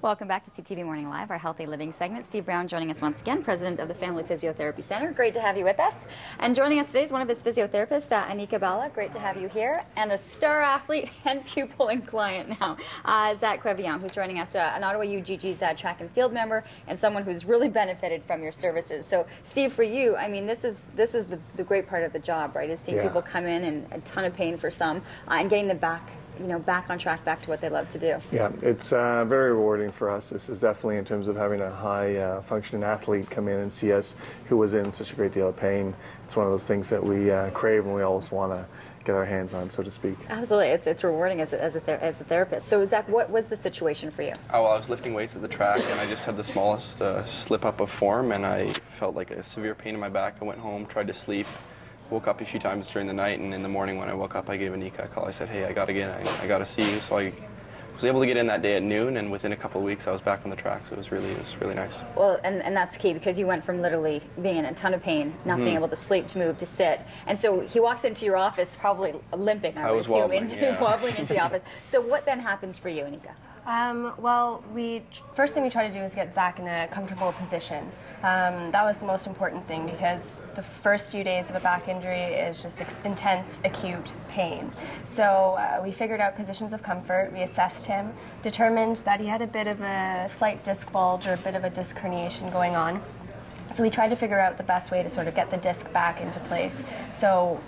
Welcome back to CTV Morning Live, our Healthy Living segment. Steve Brown joining us once again, president of the Family Physiotherapy Center. Great to have you with us. And joining us today is one of his physiotherapists, Anika Bala. Great to have you here. And a star athlete and pupil and client now, Zach Quevillon, who's joining us, an Ottawa UGG's track and field member, and someone who's really benefited from your services. So, Steve, for you, I mean, this is the great part of the job, right? Is seeing people come in a ton of pain for some, and getting them back on track, back to what they love to do. Yeah, it's very rewarding for us. This is definitely, in terms of having a high functioning athlete come in and see us who was in such a great deal of pain. It's one of those things that we crave and we always want to get our hands on, so to speak. Absolutely, it's rewarding as a therapist. So, Zach, what was the situation for you? Oh, well, I was lifting weights at the track, and I just had the smallest slip up of form, and I felt like a severe pain in my back. I went home, tried to sleep. Woke up a few times during the night, and in the morning when I woke up, I gave Anika a call. I said, hey, I got to get in. I got to see you. So I was able to get in that day at noon, and within a couple of weeks I was back on the track, so it was really nice. Well, and that's key, because you went from literally being in a ton of pain, not being able to sleep, to move, to sit. And so he walks into your office probably limping, I would assume, wobbling into the office. So what then happens for you, Anika? Well, first thing we try to do is get Zach in a comfortable position. That was the most important thing, because the first few days of a back injury is just intense, acute pain. So we figured out positions of comfort, we assessed him, determined that he had a bit of a slight disc bulge or a bit of a disc herniation going on. So we tried to figure out the best way to sort of get the disc back into place. So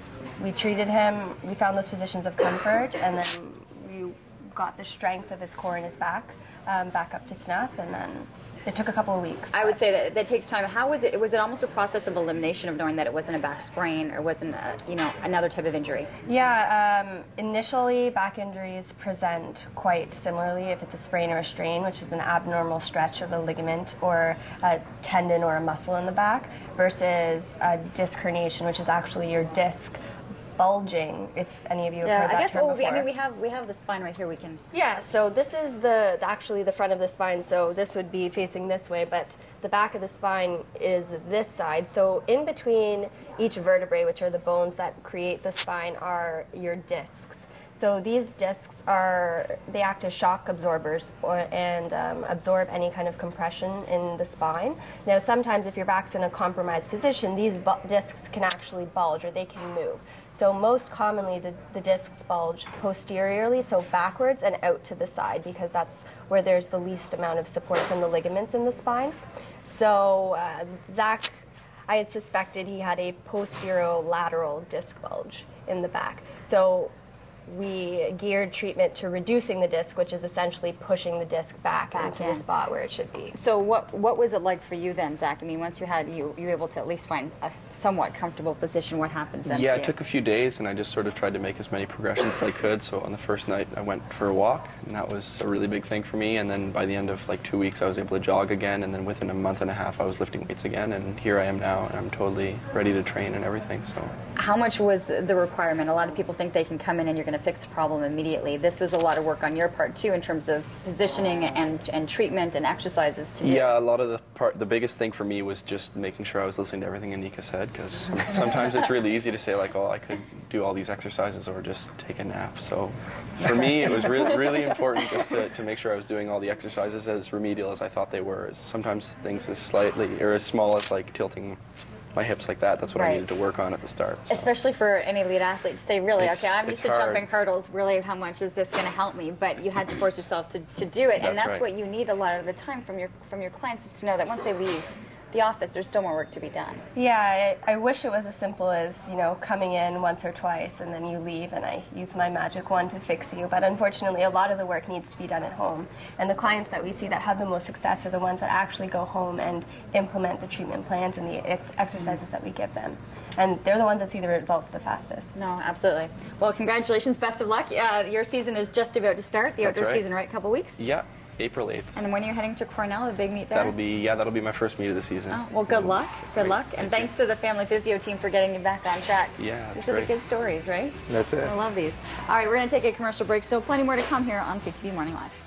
we treated him, we found those positions of comfort, and then we got the strength of his core and his back back up to snuff, and then it took a couple of weeks. I would say that takes time. How was it? Was it almost a process of elimination of knowing that it wasn't a back sprain or wasn't another type of injury? Yeah, initially back injuries present quite similarly if it's a sprain or a strain, which is an abnormal stretch of a ligament or a tendon or a muscle in the back, versus a disc herniation, which is actually your disc bulging, if any of you have heard that term before. I mean, we have the spine right here. We can. Yeah. So this is actually the front of the spine. So this would be facing this way, but the back of the spine is this side. So in between each vertebrae, which are the bones that create the spine, are your discs. So these discs they act as shock absorbers and absorb any kind of compression in the spine. Now, sometimes if your back's in a compromised position, these discs can actually bulge, or they can move. So most commonly the discs bulge posteriorly, so backwards and out to the side, because that's where there's the least amount of support from the ligaments in the spine. So Zach, I had suspected he had a posterolateral disc bulge in the back. So we geared treatment to reducing the disc, which is essentially pushing the disc back into the spot where it should be. So what was it like for you then, Zach? I mean, once you were able to at least find a somewhat comfortable position, what happens then? Yeah, it took a few days, and I just sort of tried to make as many progressions as I could. So on the first night, I went for a walk, and that was a really big thing for me. And then by the end of like 2 weeks, I was able to jog again, and then within a month and a half, I was lifting weights again, and here I am now, and I'm totally ready to train and everything. So how much was the requirement? A lot of people think they can come in and you're going to fix the problem immediately. This was a lot of work on your part too, in terms of positioning and treatment and exercises to do. Yeah, a lot of the biggest thing for me was just making sure I was listening to everything Anika said, because sometimes it's really easy to say like, oh, I could do all these exercises or just take a nap. So for me, it was really important just to make sure I was doing all the exercises as remedial as I thought they were. Sometimes things as slightly or as small as like tilting my hips like that. That's what I needed to work on at the start. So. Especially for an elite athlete to say, really, okay, I'm used to jumping hurdles, really, how much is this going to help me? But you had to force yourself to do it, and that's what you need a lot of the time from your clients, is to know that once they leave the office, there's still more work to be done. Yeah, I wish it was as simple as, coming in once or twice and then you leave and I use my magic wand to fix you. But unfortunately, a lot of the work needs to be done at home. And the clients that we see that have the most success are the ones that actually go home and implement the treatment plans and the exercises that we give them. And they're the ones that see the results the fastest. No, absolutely. Well, congratulations, best of luck. Your season is just about to start, the outdoor season, right? Couple weeks? Yeah. April 8th. And then when are you heading to Cornell, a big meet there? That'll be my first meet of the season. Oh, well, good luck. Good luck. And thanks to the Family Physio team for getting you back on track. Yeah, these are the good stories, right? That's it. I love these. All right, we're going to take a commercial break. Still plenty more to come here on CTV Morning Live.